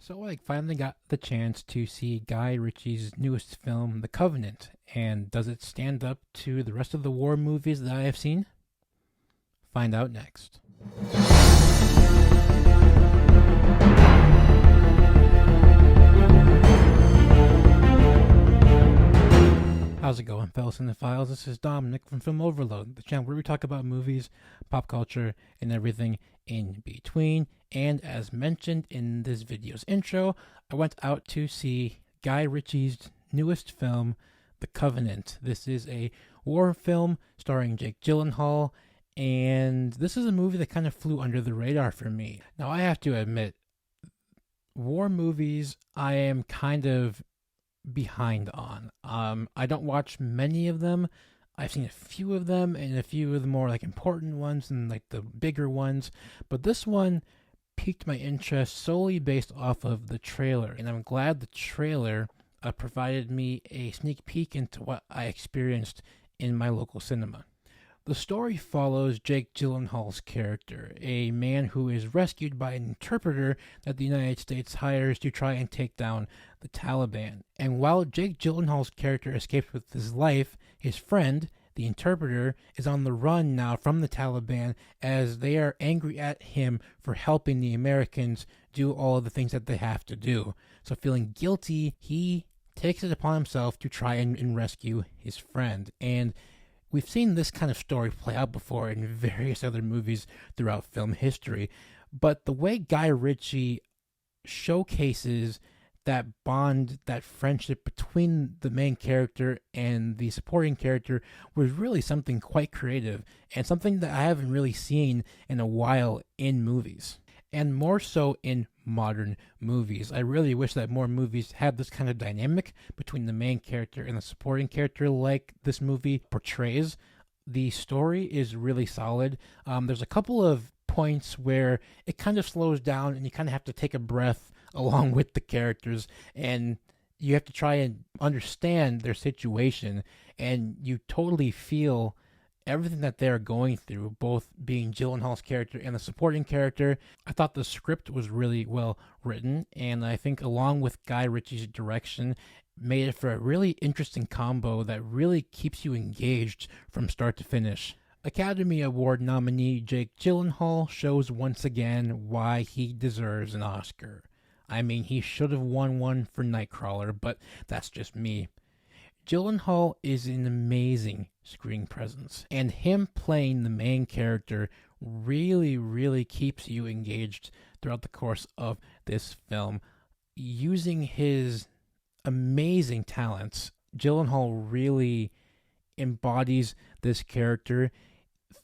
So I finally got the chance to see Guy Ritchie's newest film, The Covenant, and does it stand up to the rest of the war movies that I have seen? Find out next. How's it going, fellow cinephiles? This is Dominic from Film Overload, the channel where we talk about movies, pop culture, and everything in between. And as mentioned in this video's intro, I went out to see Guy Ritchie's newest film, The Covenant. This is a war film starring Jake Gyllenhaal, and this is a movie that kind of flew under the radar for me. Now, I have to admit, war movies, I am kind of behind on. I don't watch many of them. I've seen a few of them and a few of the more like important ones and like the bigger ones, but this one piqued my interest solely based off of the trailer, and I'm glad the trailer provided me a sneak peek into what I experienced in my local cinema. The story follows Jake Gyllenhaal's character, a man who is rescued by an interpreter that the United States hires to try and take down the Taliban. And while Jake Gyllenhaal's character escapes with his life, his friend, the interpreter, is on the run now from the Taliban as they are angry at him for helping the Americans do all of the things that they have to do. So feeling guilty, he takes it upon himself to try and rescue his friend. And we've seen this kind of story play out before in various other movies throughout film history, but the way Guy Ritchie showcases that bond, that friendship between the main character and the supporting character was really something quite creative and something that I haven't really seen in a while in movies, and more so in modern movies. I really wish that more movies had this kind of dynamic between the main character and the supporting character like this movie portrays. The story is really solid. There's a couple of points where it kind of slows down and you kind of have to take a breath along with the characters, and you have to try and understand their situation, and you totally feel everything that they're going through, both being Gyllenhaal's character and the supporting character. I thought the script was really well written, and I think along with Guy Ritchie's direction, made it for a really interesting combo that really keeps you engaged from start to finish. Academy Award nominee Jake Gyllenhaal shows once again why he deserves an Oscar. I mean, he should have won one for Nightcrawler, but that's just me. Gyllenhaal is an amazing screen presence, and him playing the main character really keeps you engaged throughout the course of this film. Using his amazing talents, Gyllenhaal really embodies this character.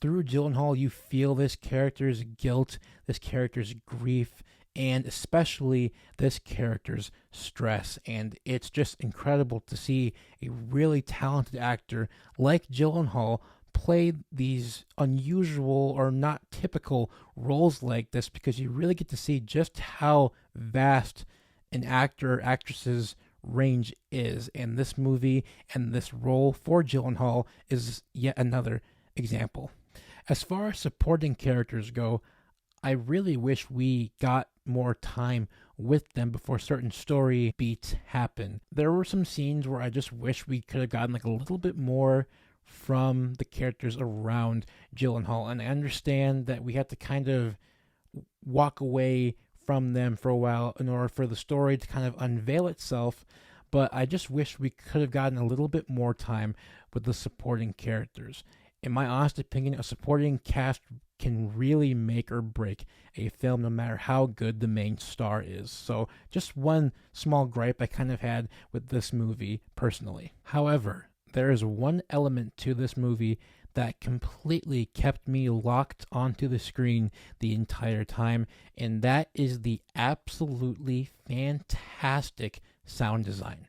Through Gyllenhaal, you feel this character's guilt, this character's grief, and especially this character's stress. And it's just incredible to see a really talented actor like Gyllenhaal play these unusual or not typical roles like this, because you really get to see just how vast an actor or actress's range is. And this movie and this role for Gyllenhaal is yet another example. As far as supporting characters go, I really wish we got more time with them before certain story beats happen. There were some scenes where I just wish we could have gotten like a little bit more from the characters around Gyllenhaal, and I understand that we had to kind of walk away from them for a while in order for the story to kind of unveil itself, but I just wish we could have gotten a little bit more time with the supporting characters. In my honest opinion, a supporting cast can really make or break a film no matter how good the main star is. So just one small gripe I kind of had with this movie personally. However, there is one element to this movie that completely kept me locked onto the screen the entire time, and that is the absolutely fantastic sound design.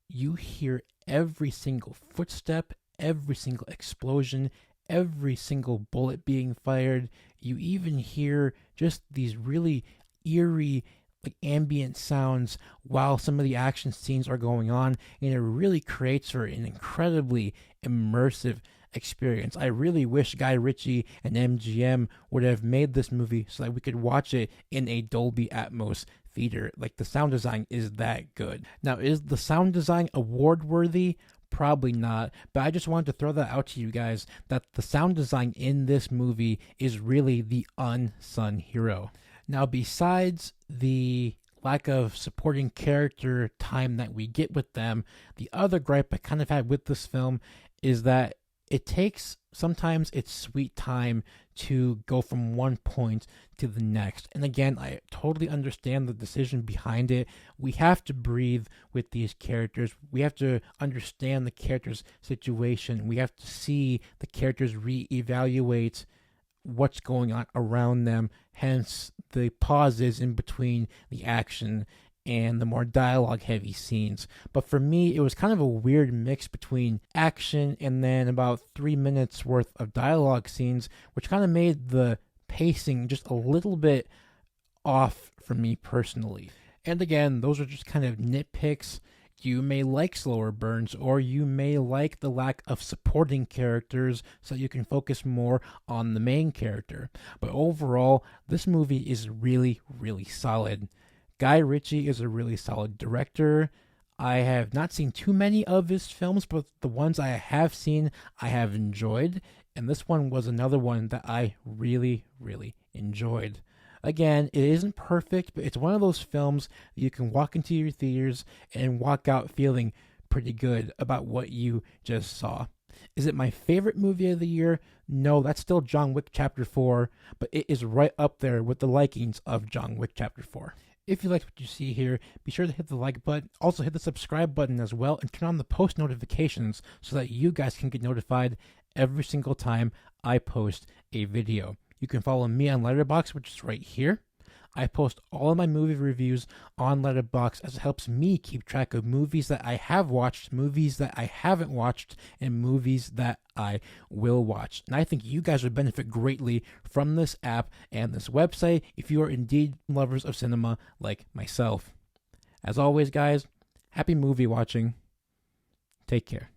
You hear every single footstep, every single explosion, every single bullet being fired. You even hear just these really eerie, like ambient sounds while some of the action scenes are going on, and it really creates for an incredibly immersive experience. I really wish Guy Ritchie and MGM would have made this movie so that we could watch it in a Dolby Atmos theater. Like, the sound design is that good. Now, is the sound design award worthy? Probably not, but I just wanted to throw that out to you guys, that the sound design in this movie is really the unsung hero. Now, besides the lack of supporting character time that we get with them, the other gripe I kind of had with this film is that it takes sometimes its sweet time to go from one point to the next. And again, I totally understand the decision behind it. We have to breathe with these characters. We have to understand the characters' situation. We have to see the characters reevaluate what's going on around them, hence the pauses in between the action and the more dialogue heavy scenes. But for me, it was kind of a weird mix between action and then about 3 minutes worth of dialogue scenes, which kind of made the pacing just a little bit off for me personally. And again, those are just kind of nitpicks. You may like slower burns, or you may like the lack of supporting characters so you can focus more on the main character. But overall, this movie is really, really solid. Guy Ritchie is a really solid director. I have not seen too many of his films, but the ones I have seen, I have enjoyed. And this one was another one that I really, really enjoyed. Again, it isn't perfect, but it's one of those films that you can walk into your theaters and walk out feeling pretty good about what you just saw. Is it my favorite movie of the year? No, that's still John Wick Chapter 4, but it is right up there with the likings of John Wick Chapter 4. If you liked what you see here, be sure to hit the like button. Also hit the subscribe button as well, and turn on the post notifications so that you guys can get notified every single time I post a video. You can follow me on Letterboxd, which is right here. I post all of my movie reviews on Letterboxd, as it helps me keep track of movies that I have watched, movies that I haven't watched, and movies that I will watch. And I think you guys would benefit greatly from this app and this website if you are indeed lovers of cinema like myself. As always, guys, happy movie watching. Take care.